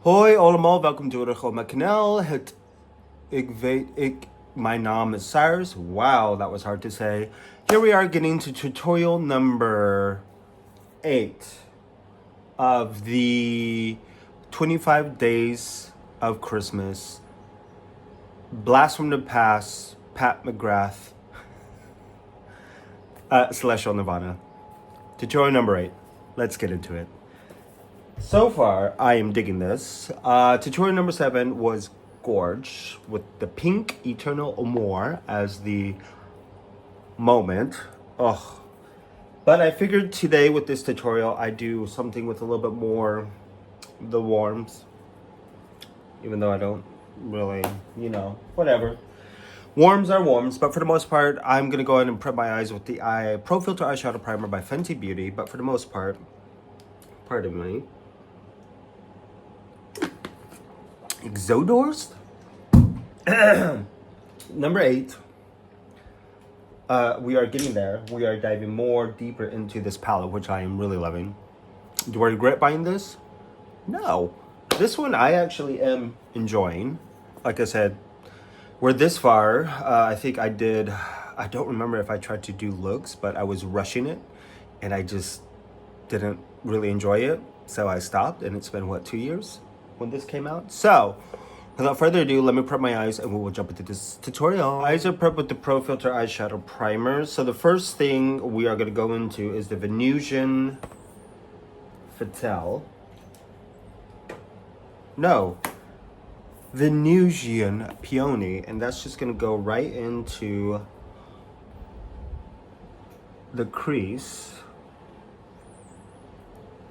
Hoi allemaal, welkom terug op mijn kanaal. Mijn naam is Cyrus. Wow, that was hard to say. Here we are getting to tutorial number 8 of the 25 days of Christmas. Blast from the Past, Pat McGrath, Celestial Nirvana. Tutorial number 8. Let's get into it. So far, I am digging this. Tutorial number 7 was gorge with the pink Eternal Amour as the moment. Ugh. But I figured today with this tutorial, I do something with a little bit more the warms. Even though I don't really, whatever. Warms are warms, but for the most part, I'm going to go ahead and prep my eyes with the Pro Filt'r Eyeshadow Primer by Fenty Beauty. But for the most part, pardon me. Exodors? Number 8. We are getting there. We are diving more deeper into this palette, which I am really loving. Do I regret buying this? No. This one I actually am enjoying. Like I said, we're this far. I think I don't remember if I tried to do looks, but I was rushing it and I just didn't really enjoy it. So I stopped, and it's been, what, 2 years when this came out? So without further ado, let me prep my eyes and we will jump into this tutorial. Eyes are prepped with the Pro Filt'r Eyeshadow Primer. So the first thing we are going to go into is the Venusian Venusian Peony, and that's just going to go right into the crease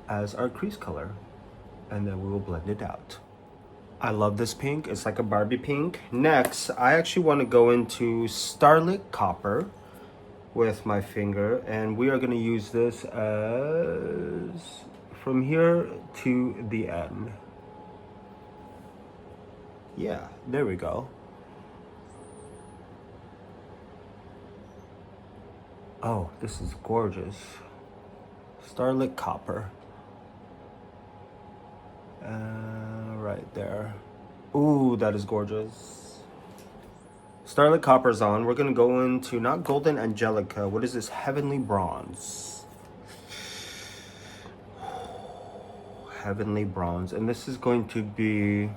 as our crease color, and then we will blend it out. I love this pink. It's like a Barbie pink. Next, I actually want to go into Starlit Copper with my finger, and we are going to use this as from here to the end. Yeah, there we go. Oh, this is gorgeous. Starlit Copper. Right there. Ooh, that is gorgeous. Starlit Copper's on. We're gonna go into not Golden Angelica. What is this? Heavenly Bronze. Heavenly Bronze. And this is going to be,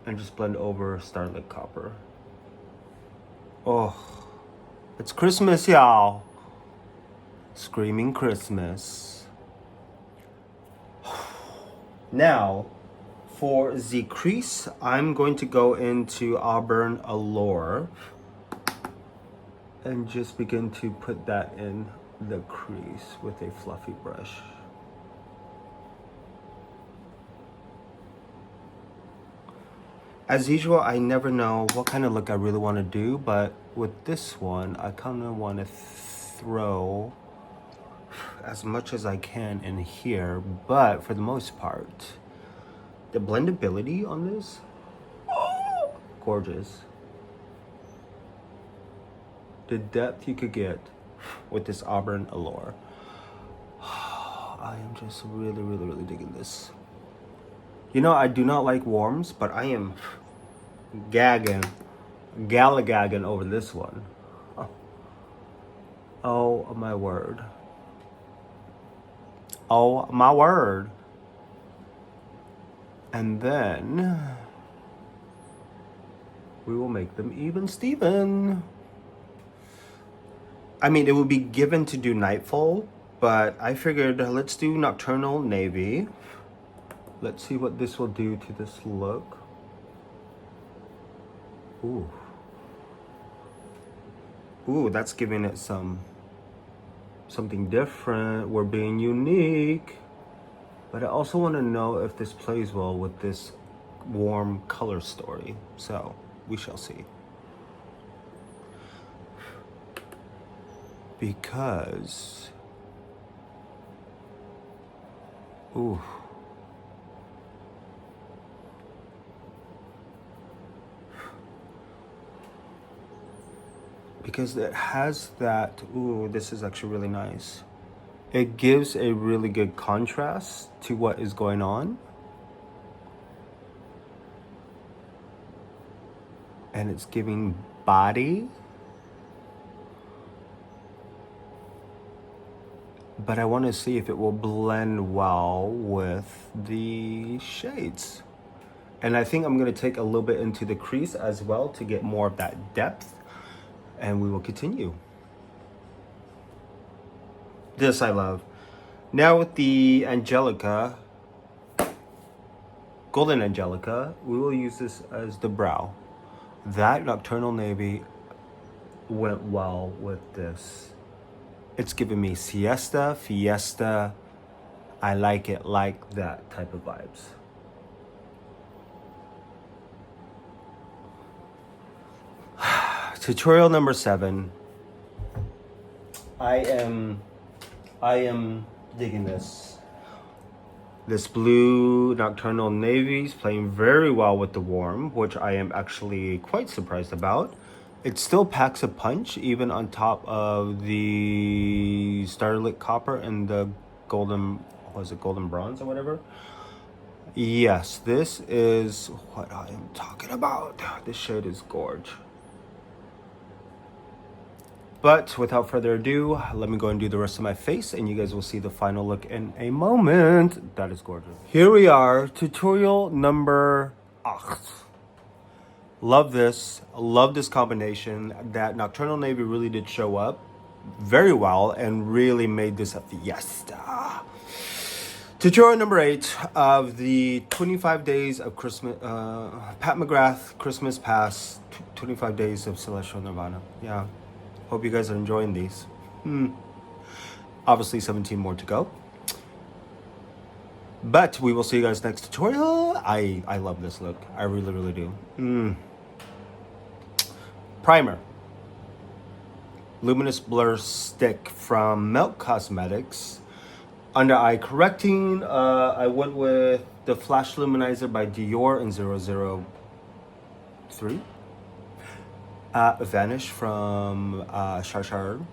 and just blend over Starlit Copper. Oh, it's Christmas, y'all. Screaming Christmas. Now, for the crease, I'm going to go into AUBURN ALLURE and just begin to put that in the crease with a fluffy brush. As usual, I never know what kind of look I really want to do, but with this one, I kind of want to throw as much as I can in here, but for the most part, the blendability on this, gorgeous. The depth you could get with this AUBURN ALLURE. I am just really digging this. You know, I do not like warms, but I am gagging over this one. Oh my word. Oh my word. And then we will make them even Steven. I mean, it would be given to do Nightfall, but I figured let's do Nocturnal Navy. Let's see what this will do to this look. Ooh. Ooh, that's giving it something different. We're being unique. But I also want to know if this plays well with this warm color story. So, we shall see. Because, ooh. Because it has that, ooh, this is actually really nice. It gives a really good contrast to what is going on. and it's giving body. But I want to see if it will blend well with the shades. And I think I'm going to take a little bit into the crease as well to get more of that depth. And we will continue. This I love. Now with the Angelica, Golden Angelica, we will use this as the brow. That Nocturnal Navy went well with this. It's giving me siesta, fiesta. I like it like that type of vibes. Tutorial number 7. I am digging this. This blue Nocturnal Navy is playing very well with the warm, which I am actually quite surprised about. It still packs a punch even on top of the Starlit Copper and the golden, was it golden bronze or whatever? Yes, this is what I am talking about. This shade is gorgeous. But without further ado, let me go and do the rest of my face and you guys will see the final look in a moment. That is gorgeous. Here we are, tutorial number 8. Love this combination. That Nocturnal Navy really did show up very well and really made this a fiesta. Tutorial number 8 of the 25 days of Christmas, Pat McGrath Christmas Pass, 25 days of Celestial Nirvana. Yeah. Hope you guys are enjoying these. Obviously 17 more to go. But we will see you guys next tutorial. I love this look. I really, really do. Primer. Luminous Blur Stick from Milk Cosmetics. Under eye correcting, I went with the Flash Luminizer by Dior in 003. Vanish from Charchard.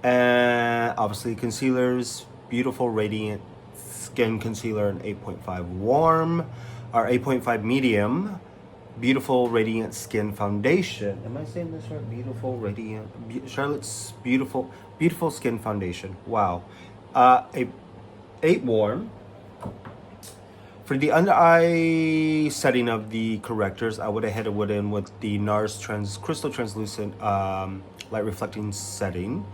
And obviously concealers, beautiful radiant skin concealer in 8.5 warm, or 8.5 medium, beautiful radiant skin foundation. Am I saying this right? Beautiful radiant, Charlotte's beautiful skin foundation. Wow. 8 warm. For the under eye setting of the correctors, I would have headed in with the NARS Crystal Translucent Light Reflecting Setting.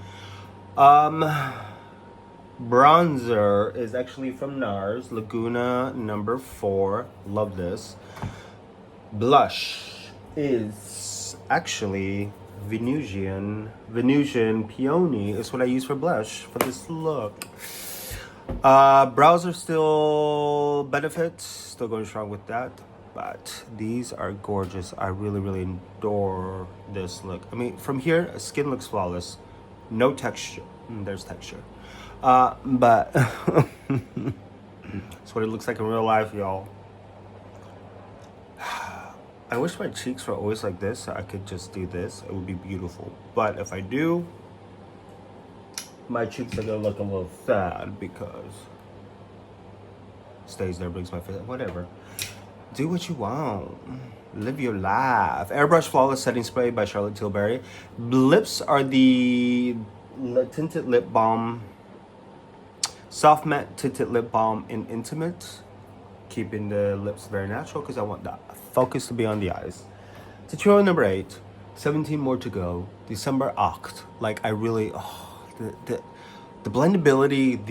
Bronzer is actually from NARS, Laguna number 4. Love this. Blush is actually Venusian Peony is what I use for blush for this look. Brows are still benefits, still going strong with that, but these are gorgeous. I really, really adore this look. I mean, from here, skin looks flawless. No texture. There's texture. But that's what it looks like in real life, y'all. I wish my cheeks were always like this, so I could just do this. It would be beautiful. But if I do, my cheeks are gonna look a little sad because stays there, brings my face. Whatever. Do what you want. Live your life. Airbrush Flawless Setting Spray by Charlotte Tilbury. Lips are the tinted lip balm. Soft matte tinted lip balm in Intimate. Keeping the lips very natural because I want the focus to be on the eyes. Tutorial number 8. 17 more to go. December 8th. Like I really, the blendability,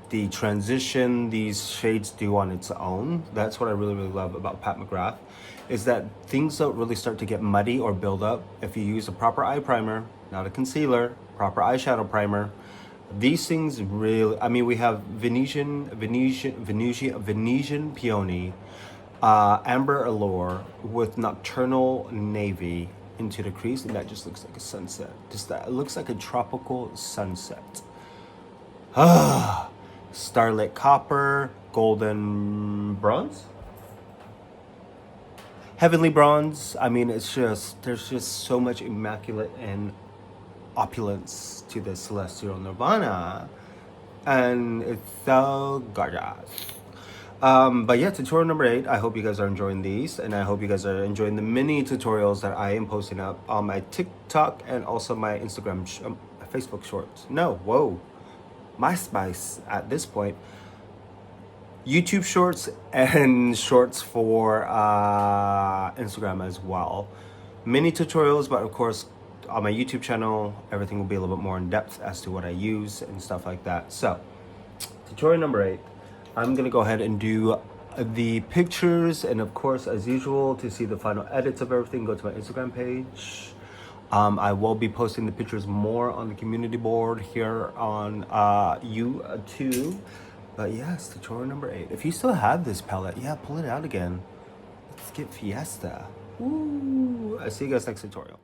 the transition these shades do on its own. That's what I really, really love about Pat McGrath, is that things don't really start to get muddy or build up if you use a proper eye primer, not a concealer, proper eyeshadow primer. These things really, I mean, we have Venetian Peony, Amber Allure with Nocturnal Navy into the crease, and that just looks like a sunset. Just that, it looks like a tropical sunset. Starlit Copper, Golden Bronze, Heavenly Bronze. I mean, it's just, there's just so much immaculate and opulence to the Celestial Nirvana, and it's so gorgeous. But yeah, tutorial number 8. I hope you guys are enjoying these, and I hope you guys are enjoying the mini tutorials that I am posting up on my TikTok and also my Instagram, Facebook Shorts. No, whoa, MySpace at this point. YouTube Shorts and Shorts for Instagram as well. Mini tutorials, but of course on my YouTube channel, everything will be a little bit more in depth as to what I use and stuff like that. So, tutorial number 8. I'm gonna go ahead and do the pictures, and of course, as usual, to see the final edits of everything, go to my Instagram page. I will be posting the pictures more on the community board here on YouTube. But yes, tutorial number 8. If you still have this palette, yeah, pull it out again. Let's get Fiesta. Woo! I'll see you guys next tutorial.